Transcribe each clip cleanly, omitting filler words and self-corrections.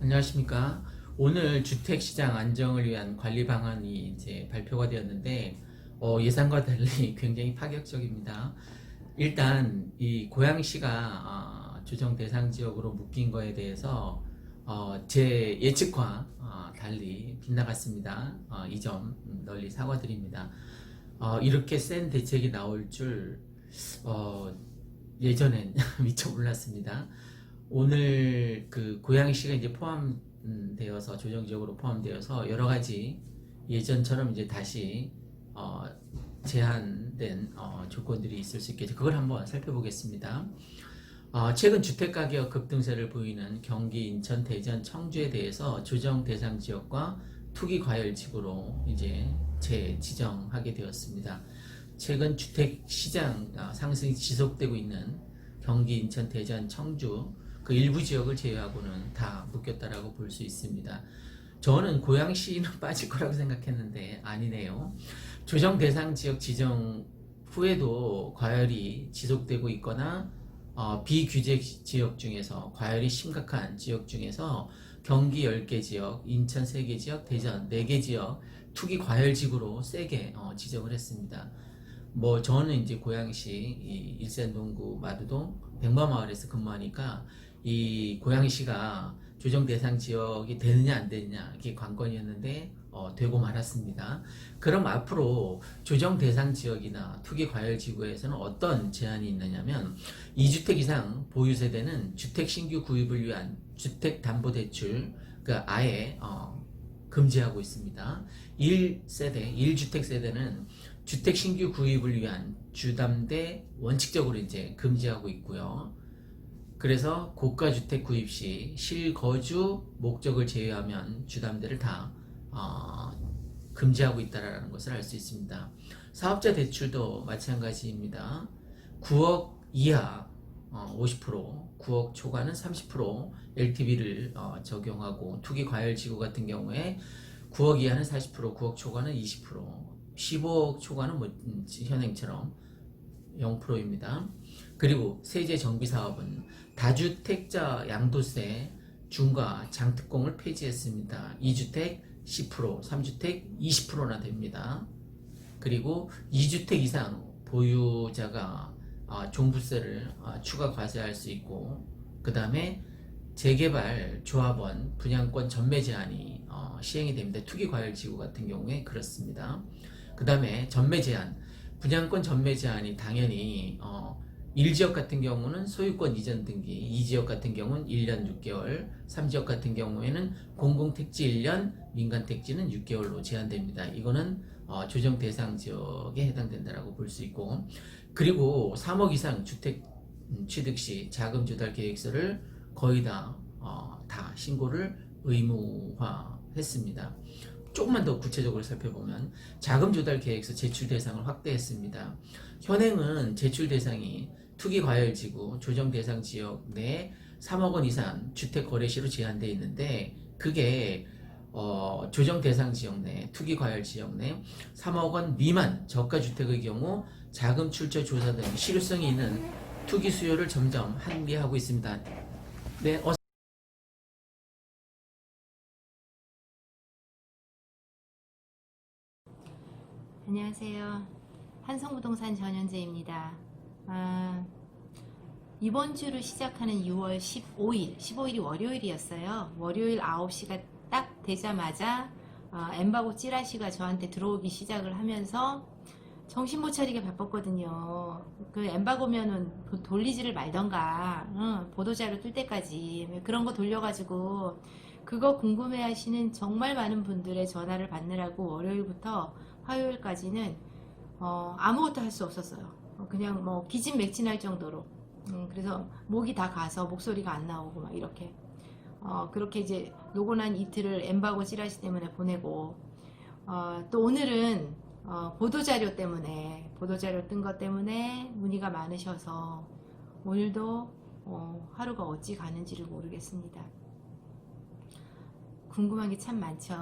안녕하십니까. 오늘 주택시장 안정을 위한 관리 방안이 이제 발표가 되었는데, 예상과 달리 굉장히 파격적입니다. 일단, 이 고양시가 조정 대상 지역으로 묶인 거에 대해서 제 예측과 달리 빗나갔습니다. 이 점 널리 사과드립니다. 이렇게 센 대책이 나올 줄 어, 예전엔 미처 몰랐습니다. 오늘 그 고양시가 이제 포함되어서 조정지역으로 포함되어서 여러 가지 예전처럼 이제 다시 어, 제한된 조건들이 있을 수 있겠죠. 그걸 한번 살펴보겠습니다. 최근 주택가격 급등세를 보이는 경기, 인천, 대전, 청주에 대해서 조정 대상 지역과 투기 과열 지구로 이제 재지정하게 되었습니다. 최근 주택 시장 상승이 지속되고 있는 경기, 인천, 대전, 청주 그 일부 지역을 제외하고는 다 묶였다라고 볼 수 있습니다. 저는 고양시는 빠질 거라고 생각했는데 아니네요. 조정 대상 지역 지정 후에도 과열이 지속되고 있거나 비규제 지역 중에서 과열이 심각한 지역 중에서 경기 10개 지역, 인천 3개 지역, 대전 4개 지역 투기 과열지구로 세게 지정을 했습니다. 뭐 저는 이제 고양시 일산동구 마두동 백마마을에서 근무하니까 이 고양시가 조정 대상 지역이 되느냐 안 되느냐 이게 관건이었는데 되고 말았습니다. 그럼 앞으로 조정 대상 지역이나 투기 과열 지구에서는 어떤 제한이 있느냐면 2주택 이상 보유 세대는 주택 신규 구입을 위한 주택 담보 대출 그 아예 금지하고 있습니다. 1세대, 1주택 세대는 주택 신규 구입을 위한 주담대 원칙적으로 이제 금지하고 있고요. 그래서 고가주택 구입 시 실거주 목적을 제외하면 주담대를 다 금지하고 있다는 것을 알 수 있습니다. 사업자 대출도 마찬가지입니다. 9억 이하 50%, 9억 초과는 30% LTV를 적용하고 투기 과열 지구 같은 경우에 9억 이하는 40%, 9억 초과는 20%, 15억 초과는 뭐 현행처럼 0%입니다. 그리고 세제 정비 사업은 다주택자 양도세 중과 장특공을 폐지했습니다. 2주택 10%, 3주택 20%나 됩니다. 그리고 2주택 이상 보유자가 종부세를 추가 과세할 수 있고, 그 다음에 재개발 조합원 분양권 전매 제한이 시행이 됩니다. 투기과열지구 같은 경우에 그렇습니다. 그 다음에 전매 제한, 분양권 전매 제한이 당연히 1지역 같은 경우는 소유권 이전 등기, 2지역 같은 경우는 1년 6개월, 3지역 같은 경우에는 공공택지 1년, 민간택지는 6개월로 제한됩니다. 이거는 조정 대상 지역에 해당된다고 볼 수 있고, 그리고 3억 이상 주택 취득 시 자금 조달 계획서를 거의 다 신고를 의무화했습니다. 조금만 더 구체적으로 살펴보면 자금 조달 계획서 제출 대상을 확대했습니다. 현행은 제출 대상이 투기 과열 지구, 조정 대상 지역 내 3억 원 이상 주택 거래 시로 제한되어 있는데 그게 조정 대상 지역 내 투기 과열 지역 내 3억 원 미만 저가 주택의 경우 자금 출처 조사 등 실효성이 있는 투기 수요를 점점 한계하고 있습니다. 네, 안녕하세요. 한성부동산 전현재입니다. 이번 주를 시작하는 6월 15일이 월요일이었어요. 월요일 9시가 딱 되자마자 엠바고 찌라시가 저한테 들어오기 시작을 하면서 정신 못 차리게 바빴거든요. 그 엠바고면은 돌리지를 말던가, 보도자료 뜰 때까지 그런 거 돌려가지고 그거 궁금해 하시는 정말 많은 분들의 전화를 받느라고 월요일부터 화요일까지는 아무것도 할 수 없었어요. 그냥 뭐 기진맥진할 정도로. 그래서 목이 다 가서 목소리가 안 나오고 막 이렇게 그렇게 이제 노곤한 이틀을 엠바고 찌라시 때문에 보내고 또 오늘은 보도자료 뜬 것 때문에 문의가 많으셔서 오늘도 하루가 어찌 가는지를 모르겠습니다. 궁금한 게 참 많죠.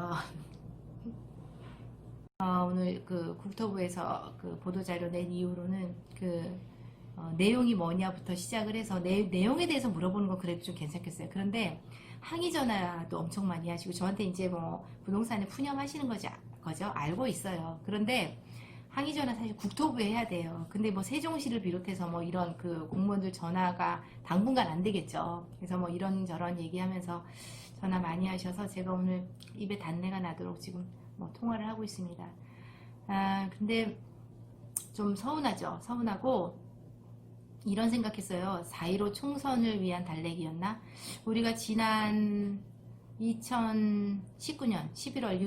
오늘 그 국토부에서 그 보도자료 낸 이후로는 그 내용이 뭐냐부터 시작을 해서 내용에 대해서 물어보는 건 그래도 좀 괜찮겠어요. 그런데 항의 전화도 엄청 많이 하시고 저한테 이제 뭐 부동산에 푸념하시는 거죠. 알고 있어요. 그런데 항의 전화 사실 국토부에 해야 돼요. 근데 뭐 세종시를 비롯해서 뭐 이런 그 공무원들 전화가 당분간 안 되겠죠. 그래서 뭐 이런저런 얘기하면서 전화 많이 하셔서 제가 오늘 입에 단내가 나도록 지금 뭐 통화를 하고 있습니다. 근데 좀 서운하죠. 서운하고 이런 생각했어요. 4.15 총선을 위한 달래기였나? 우리가 지난 2019년 11월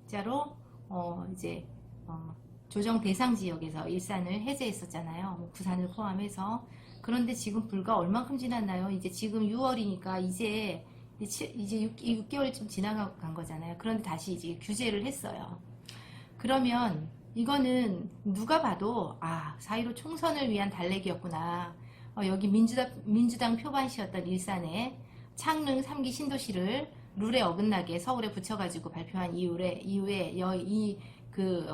6일자로 이제 조정 대상 지역에서 일산을 해제했었잖아요. 뭐 부산을 포함해서. 그런데 지금 불과 얼만큼 지났나요? 이제 지금 6월이니까 이제 6개월이 좀 지나간 거잖아요. 그런데 다시 이제 규제를 했어요. 그러면 이거는 누가 봐도 4.15 총선을 위한 달래기였구나. 여기 민주당 표반시였던 일산에 창릉 3기 신도시를 룰에 어긋나게 서울에 붙여가지고 발표한 이후에 이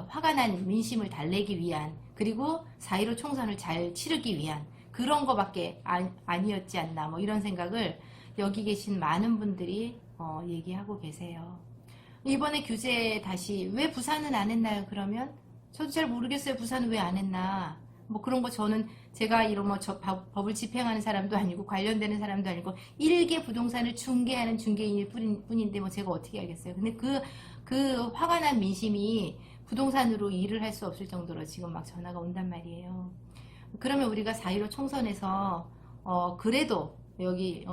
화가 난 민심을 달래기 위한, 그리고 4.15 총선을 잘 치르기 위한 그런 거밖에 아니었지 않나, 뭐 이런 생각을 여기 계신 많은 분들이 얘기하고 계세요. 이번에 규제 다시 왜 부산은 안 했나요? 그러면 저도 잘 모르겠어요. 부산은 왜 안 했나. 뭐 그런 거 제가 이런 법을 집행하는 사람도 아니고 관련되는 사람도 아니고 일개 부동산을 중개하는 중개인일 뿐인데 뭐 제가 어떻게 알겠어요. 근데 그 화가 난 민심이 부동산으로 일을 할 수 없을 정도로 지금 막 전화가 온단 말이에요. 그러면 우리가 4.15 총선에서 그래도 여기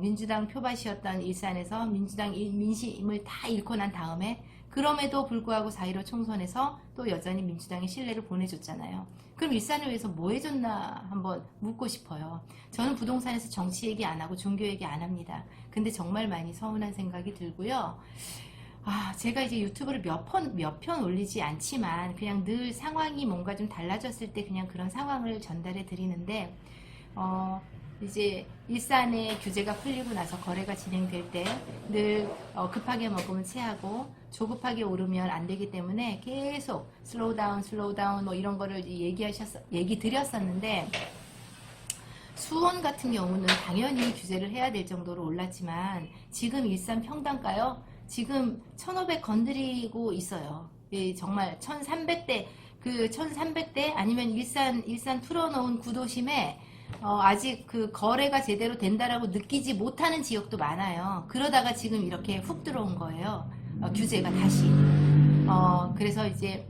민주당 표밭이었던 일산에서 민주당 민심을 다 잃고 난 다음에 그럼에도 불구하고 4.15 총선에서 또 여전히 민주당의 신뢰를 보내줬잖아요. 그럼 일산을 위해서 뭐 해줬나 한번 묻고 싶어요. 저는 부동산에서 정치 얘기 안 하고 종교 얘기 안 합니다. 근데 정말 많이 서운한 생각이 들고요. 제가 이제 유튜브를 몇 편 올리지 않지만 그냥 늘 상황이 뭔가 좀 달라졌을 때 그냥 그런 상황을 전달해 드리는데 이제 일산의 규제가 풀리고 나서 거래가 진행될 때 늘 급하게 먹으면 체하고 조급하게 오르면 안 되기 때문에 계속 슬로우 다운 뭐 이런 거를 얘기 드렸었는데, 수원 같은 경우는 당연히 규제를 해야 될 정도로 올랐지만 지금 일산 평당가요? 지금 1,500 건드리고 있어요. 정말 1,300대, 1,300대 아니면 일산 풀어놓은 구도심에 아직 그 거래가 제대로 된다라고 느끼지 못하는 지역도 많아요. 그러다가 지금 이렇게 훅 들어온 거예요. 규제가 다시. 그래서 이제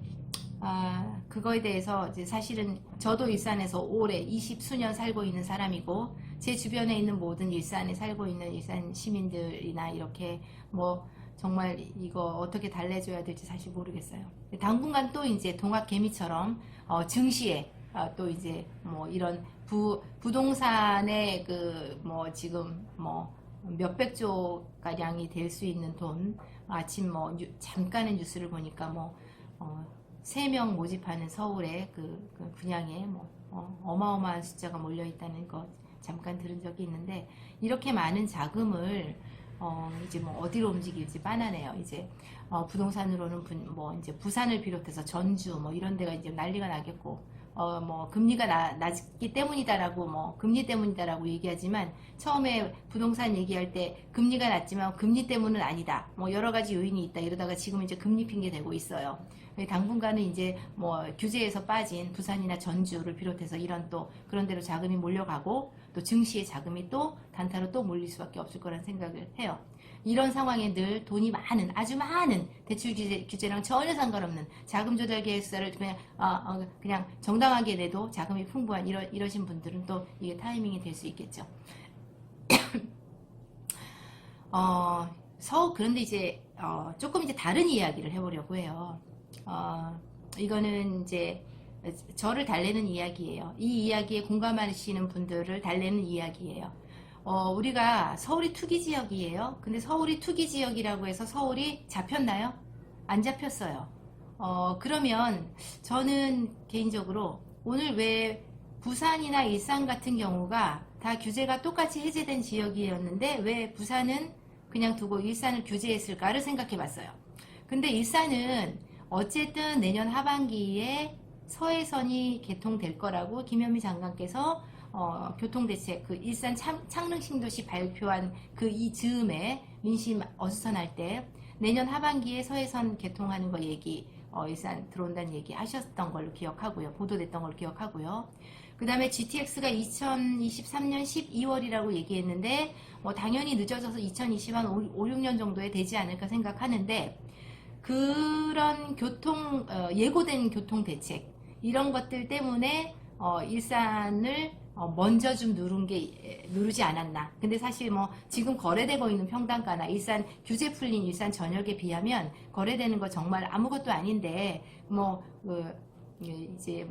그거에 대해서 이제 사실은 저도 일산에서 오래 20수년 살고 있는 사람이고 제 주변에 있는 모든 일산에 살고 있는 일산 시민들이나 이렇게 뭐 정말 이거 어떻게 달래줘야 될지 사실 모르겠어요. 당분간 또 이제 동학개미처럼 증시에 또 이제 뭐 이런 부동산의 뭐 지금 뭐 몇백조 가량이 될 수 있는 돈, 아침 뭐 잠깐의 뉴스를 보니까 뭐 3명 모집하는 서울의 그 분양에 뭐 어마어마한 숫자가 몰려 있다는 거 잠깐 들은 적이 있는데, 이렇게 많은 자금을 이제 뭐 어디로 움직일지 빤하네요. 이제 부동산으로는 뭐 이제 부산을 비롯해서 전주 뭐 이런 데가 이제 난리가 나겠고, 뭐 금리가 낮기 때문이다라고 뭐 금리 때문이다라고 얘기하지만 처음에 부동산 얘기할 때 금리가 낮지만 금리 때문은 아니다. 뭐 여러 가지 요인이 있다. 이러다가 지금 이제 금리 핑계 대고 있어요. 당분간은 이제 뭐 규제에서 빠진 부산이나 전주를 비롯해서 이런 또 그런 데로 자금이 몰려가고 또 증시의 자금이 또 단타로 또 몰릴 수밖에 없을 거란 생각을 해요. 이런 상황에 늘 돈이 많은, 아주 많은 대출 규제랑 전혀 상관없는 자금 조달 계획서를 그냥 정당하게 내도 자금이 풍부한 이러신 분들은 또 이게 타이밍이 될 수 있겠죠. 그런데 이제 조금 이제 다른 이야기를 해보려고 해요. 이거는 이제 저를 달래는 이야기예요. 이 이야기에 공감하시는 분들을 달래는 이야기예요. 우리가 서울이 투기 지역이에요. 근데 서울이 투기 지역이라고 해서 서울이 잡혔나요? 안 잡혔어요. 그러면 저는 개인적으로 오늘 왜 부산이나 일산 같은 경우가 다 규제가 똑같이 해제된 지역이었는데 왜 부산은 그냥 두고 일산을 규제했을까를 생각해 봤어요. 근데 일산은 어쨌든 내년 하반기에 서해선이 개통될 거라고 김현미 장관께서 교통대책, 그 일산 창릉 신도시 발표한 그 이 즈음에 민심 어수선할 때 내년 하반기에 서해선 개통하는 거 얘기, 일산 들어온다는 얘기 하셨던 걸로 기억하고요. 보도됐던 걸로 기억하고요. 그 다음에 GTX가 2023년 12월이라고 얘기했는데 당연히 늦어져서 2020한 5, 6년 정도에 되지 않을까 생각하는데, 그런 예고된 교통대책 이런 것들 때문에 일산을 먼저 좀 누르지 않았나. 근데 사실 지금 거래되고 있는 평당가나 일산 규제 풀린 일산 전역에 비하면 거래되는 거 정말 아무것도 아닌데 이제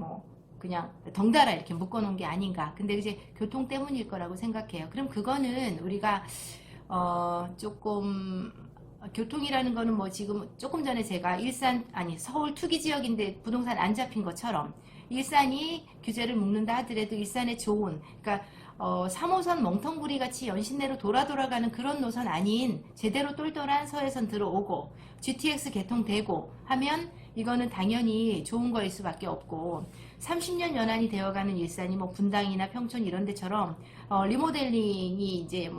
그냥 덩달아 이렇게 묶어놓은 게 아닌가. 근데 이제 교통 때문일 거라고 생각해요. 그럼 그거는 우리가 조금 교통이라는 거는 지금 조금 전에 제가 서울 투기 지역인데 부동산 안 잡힌 것처럼 일산이 규제를 묶는다 하더라도 일산에 좋은, 그러니까 3호선 멍텅구리 같이 연신내로 돌아가는 그런 노선 아닌 제대로 똘똘한 서해선 들어오고 GTX 개통되고 하면 이거는 당연히 좋은 거일 수밖에 없고, 30년 연한이 되어가는 일산이 분당이나 평촌 이런 데처럼 리모델링이 이제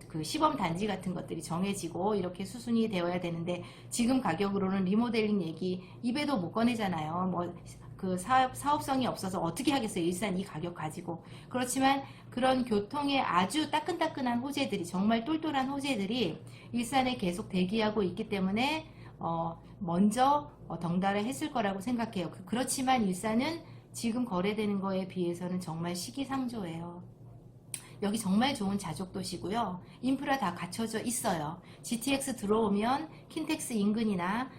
그 시범 단지 같은 것들이 정해지고 이렇게 수순이 되어야 되는데, 지금 가격으로는 리모델링 얘기 입에도 못 꺼내잖아요. 그 사업성이 없어서 어떻게 하겠어요, 일산 이 가격 가지고. 그렇지만 그런 교통의 아주 따끈따끈한 호재들이, 정말 똘똘한 호재들이 일산에 계속 대기하고 있기 때문에 먼저 덩달아 했을 거라고 생각해요. 그렇지만 일산은 지금 거래되는 거에 비해서는 정말 시기상조예요. 여기 정말 좋은 자족도시고요. 인프라 다 갖춰져 있어요. GTX 들어오면 킨텍스 인근이나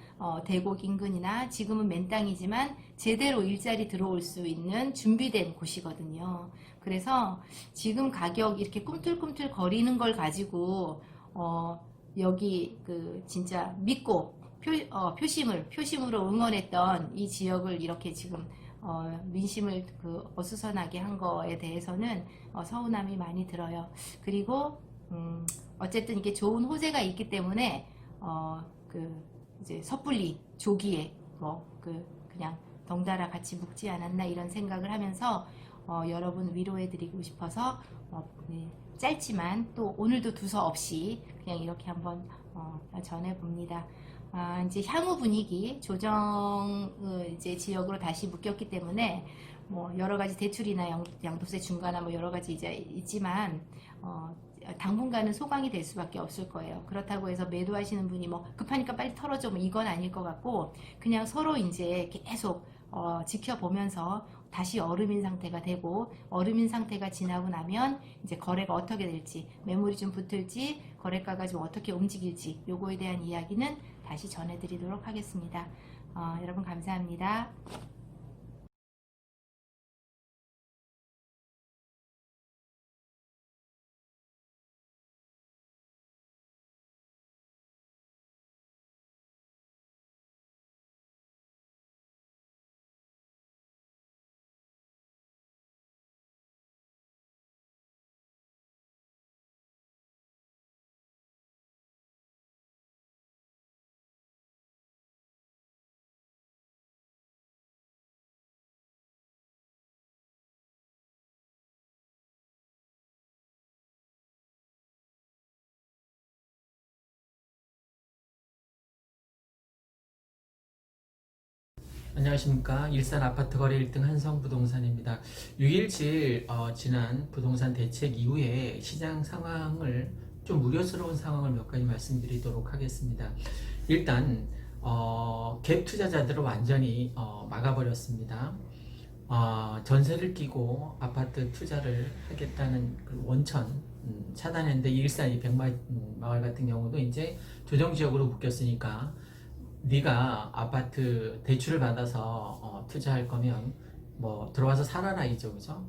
대곡 인근이나 지금은 맨땅이지만 제대로 일자리 들어올 수 있는 준비된 곳이거든요. 그래서 지금 가격 이렇게 꿈틀꿈틀 거리는 걸 가지고 여기 진짜 믿고 표심으로 응원했던 이 지역을 이렇게 지금 민심을 어수선하게 한 거에 대해서는 서운함이 많이 들어요. 그리고 어쨌든 이게 좋은 호재가 있기 때문에 이제 섣불리 조기에 그냥 덩달아 같이 묵지 않았나 이런 생각을 하면서 여러분 위로해드리고 싶어서 네, 짧지만 또 오늘도 두서없이 그냥 이렇게 한번 전해봅니다. 이제 향후 분위기 조정 이제 지역으로 다시 묶였기 때문에 여러 가지 대출이나 양도세 중과나 여러 가지 이제 있지만 당분간은 소강이 될 수밖에 없을 거예요. 그렇다고 해서 매도하시는 분이 급하니까 빨리 털어줘 이건 아닐 것 같고, 그냥 서로 이제 계속 지켜보면서 다시 얼음인 상태가 되고, 얼음인 상태가 지나고 나면 이제 거래가 어떻게 될지, 매물이 좀 붙을지, 거래가가 좀 어떻게 움직일지, 요거에 대한 이야기는 다시 전해드리도록 하겠습니다. 여러분 감사합니다. 안녕하십니까. 일산 아파트 거래 1등 한성부동산입니다. 6.17 지난 부동산 대책 이후에 시장 상황을 좀 우려스러운 상황을 몇 가지 말씀드리도록 하겠습니다. 일단 갭 투자자들을 완전히 막아버렸습니다. 전세를 끼고 아파트 투자를 하겠다는 그 원천 차단했는데, 일산 이 백마을 같은 경우도 이제 조정지역으로 묶였으니까 네가 아파트 대출을 받아서 투자할 거면 들어와서 살아라 이죠, 그죠?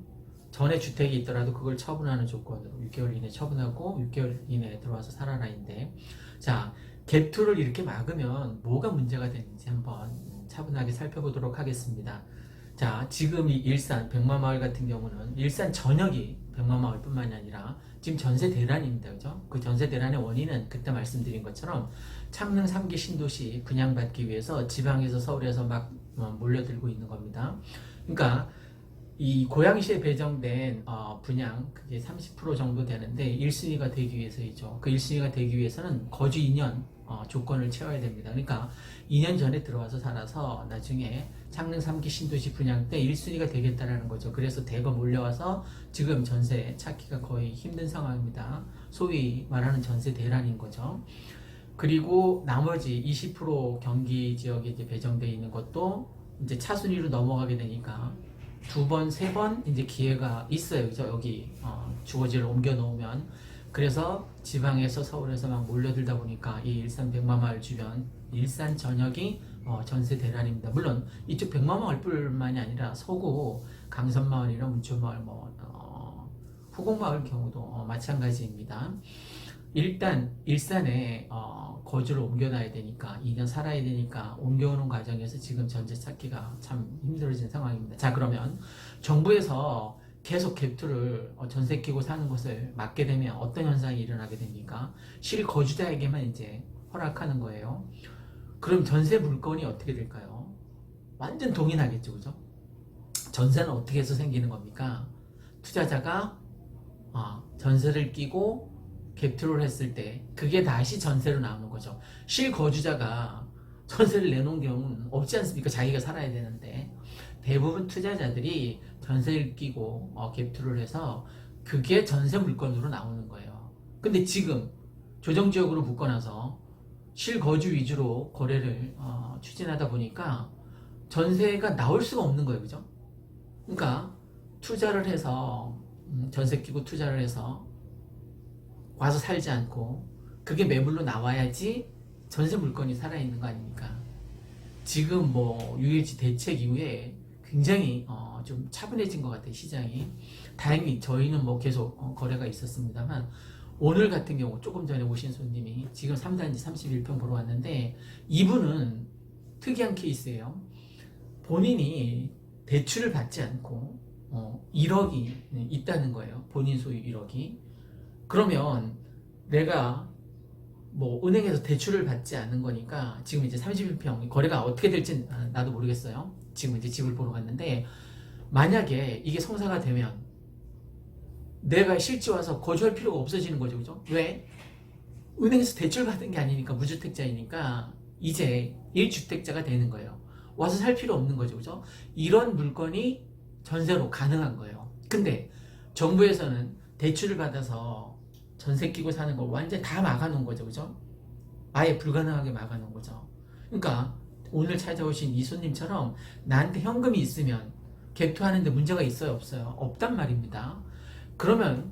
전에 주택이 있더라도 그걸 처분하는 조건으로 6개월 이내 처분하고 6개월 이내에 들어와서 살아라인데, 자, 갭투를 이렇게 막으면 뭐가 문제가 되는지 한번 차분하게 살펴보도록 하겠습니다. 자, 지금 이 일산 백마마을 같은 경우는 일산 전역이 백마마을뿐만이 아니라 지금 전세 대란입니다, 그죠? 그 전세 대란의 원인은 그때 말씀드린 것처럼 창릉 3기 신도시 분양받기 위해서 지방에서 서울에서 막 몰려들고 있는 겁니다. 그러니까 이 고양시에 배정된 분양 그게 30% 정도 되는데 1순위가 되기 위해서이죠. 그 1순위가 되기 위해서는 거주 2년 조건을 채워야 됩니다. 그러니까 2년 전에 들어와서 살아서 나중에 창릉 3기 신도시 분양 때 1순위가 되겠다라는 거죠. 그래서 대거 몰려와서 지금 전세 찾기가 거의 힘든 상황입니다. 소위 말하는 전세 대란인 거죠. 그리고 나머지 20% 경기 지역에 이제 배정되어 있는 것도 이제 차순위로 넘어가게 되니까 두 번, 세 번 이제 기회가 있어요. 그죠? 여기 주거지를 옮겨 놓으면. 그래서 지방에서 서울에서 막 몰려들다 보니까 이 일산 백마마을 주변, 일산 전역이 전세 대란입니다. 물론 이쪽 백마마을뿐만이 아니라 서구 강선마을이나 문초마을, 후곡마을 경우도 마찬가지입니다. 일단 일산에 거주를 옮겨놔야 되니까 2년 살아야 되니까 옮겨오는 과정에서 지금 전세 찾기가 참 힘들어진 상황입니다. 자, 그러면 정부에서 계속 갭투를 전세 끼고 사는 것을 막게 되면 어떤 현상이 일어나게 됩니까? 실거주자에게만 이제 허락하는 거예요. 그럼 전세 물건이 어떻게 될까요? 완전 동일하겠죠, 그죠? 전세는 어떻게 해서 생기는 겁니까? 투자자가 전세를 끼고 갭투를 했을 때 그게 다시 전세로 나오는 거죠. 실거주자가 전세를 내놓은 경우는 없지 않습니까? 자기가 살아야 되는데 대부분 투자자들이 전세를 끼고 갭투를 해서 그게 전세 물건으로 나오는 거예요. 근데 지금 조정지역으로 묶어놔서 실거주 위주로 거래를 추진하다 보니까 전세가 나올 수가 없는 거예요. 그죠? 그러니까 투자를 해서 전세 끼고 투자를 해서 와서 살지 않고 그게 매물로 나와야지 전세 물건이 살아있는 거 아닙니까? 지금 유예지 대책 이후에 굉장히 좀 차분해진 것 같아요, 시장이. 다행히 저희는 계속 거래가 있었습니다만 오늘 같은 경우 조금 전에 오신 손님이 지금 3단지 31평 보러 왔는데 이분은 특이한 케이스예요. 본인이 대출을 받지 않고 1억이 있다는 거예요. 본인 소유 1억이. 그러면 내가 은행에서 대출을 받지 않은 거니까 지금 이제 31평 거래가 어떻게 될지 나도 모르겠어요. 지금 이제 집을 보러 갔는데 만약에 이게 성사가 되면 내가 실제 와서 거주할 필요가 없어지는 거죠. 그죠? 왜? 은행에서 대출 받은 게 아니니까 무주택자이니까 이제 1주택자가 되는 거예요. 와서 살 필요 없는 거죠. 그죠? 이런 물건이 전세로 가능한 거예요. 근데 정부에서는 대출을 받아서 전세 끼고 사는 걸 완전 다 막아놓은 거죠. 그죠? 아예 불가능하게 막아놓은 거죠. 그러니까 오늘 찾아오신 이 손님처럼 나한테 현금이 있으면 갭투하는데 문제가 있어요? 없어요? 없단 말입니다. 그러면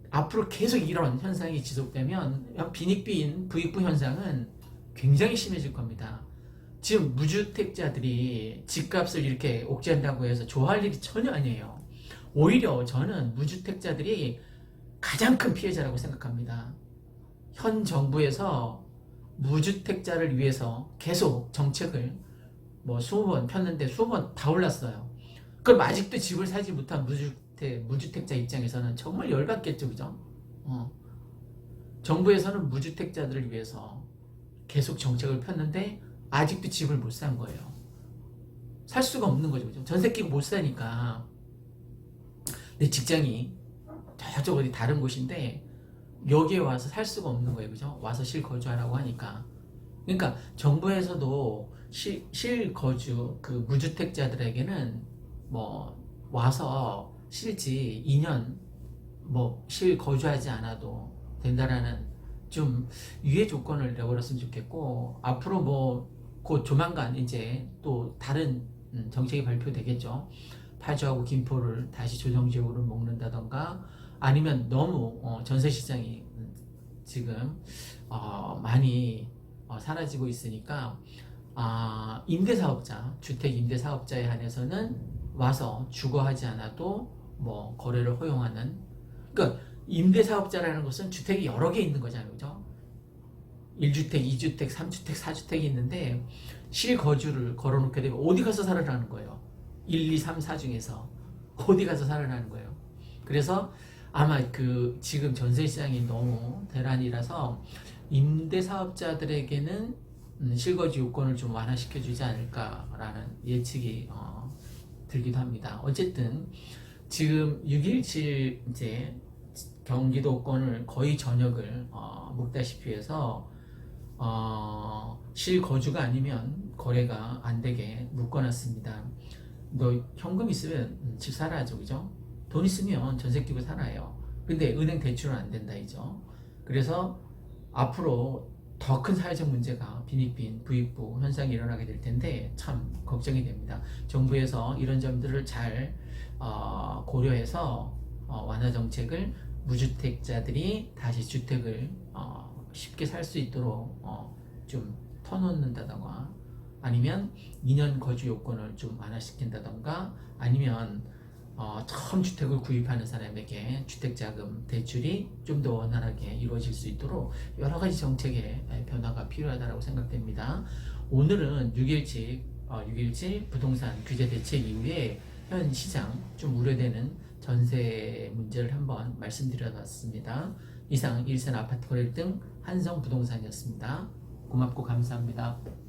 앞으로 계속 이런 현상이 지속되면 빈익빈 부익부 현상은 굉장히 심해질 겁니다. 지금 무주택자들이 집값을 이렇게 옥죄한다고 해서 좋아할 일이 전혀 아니에요. 오히려 저는 무주택자들이 가장 큰 피해자라고 생각합니다. 현 정부에서 무주택자를 위해서 계속 정책을 20번 폈는데 20번 다 올랐어요. 그럼 아직도 집을 사지 못한 무주택자 입장에서는 정말 열받겠죠, 그죠? 정부에서는 무주택자들을 위해서 계속 정책을 폈는데 아직도 집을 못 산 거예요. 살 수가 없는 거죠, 그죠? 전세 끼고 못 사니까 내 직장이 저쪽 어디 다른 곳인데 여기에 와서 살 수가 없는 거예요, 그죠? 와서 실거주하라고 하니까. 그러니까 정부에서도 실거주 그 무주택자들에게는 와서 실지 2년 실거주하지 않아도 된다라는 좀 유예 조건을 내버렸으면 좋겠고, 앞으로 곧 조만간 이제 또 다른 정책이 발표되겠죠. 파주하고 김포를 다시 조정지역으로 먹는다던가 아니면 너무 전세 시장이 지금 많이 사라지고 있으니까 임대사업자, 주택 임대사업자에 한해서는 와서 주거하지 않아도 거래를 허용하는, 그러니까 임대사업자라는 것은 주택이 여러 개 있는 거잖아요, 그죠? 1주택, 2주택, 3주택, 4주택이 있는데 실거주를 걸어놓게 되면 어디 가서 살아라는 거예요. 1, 2, 3, 4 중에서 어디 가서 살아라는 거예요. 그래서 아마 지금 전세 시장이 너무 대란이라서 임대사업자들에게는 실거주 요건을 좀 완화시켜 주지 않을까라는 예측이 들기도 합니다. 어쨌든 지금 6.17 이제 경기도권을 거의 전역을 먹다시피 해서 실거주가 아니면 거래가 안 되게 묶어놨습니다. 너 현금 있으면 집 살아야죠, 그죠? 돈 있으면 전세 끼고 살아요. 근데 은행 대출은 안 된다, 이죠? 그래서 앞으로 더 큰 사회적 문제가 빈익빈, 부익부 현상이 일어나게 될 텐데 참 걱정이 됩니다. 정부에서 이런 점들을 잘 고려해서 완화 정책을 무주택자들이 다시 주택을 쉽게 살 수 있도록 좀 터놓는다던가 아니면 2년 거주 요건을 좀 완화시킨다던가 아니면 처음 주택을 구입하는 사람에게 주택자금 대출이 좀 더 원활하게 이루어질 수 있도록 여러 가지 정책의 변화가 필요하다고 생각됩니다. 오늘은 6.17 부동산 규제 대책 이후에 현 시장 좀 우려되는 전세 문제를 한번 말씀드려봤습니다. 이상 일산 아파트 거래 등 한성 부동산이었습니다. 고맙고 감사합니다.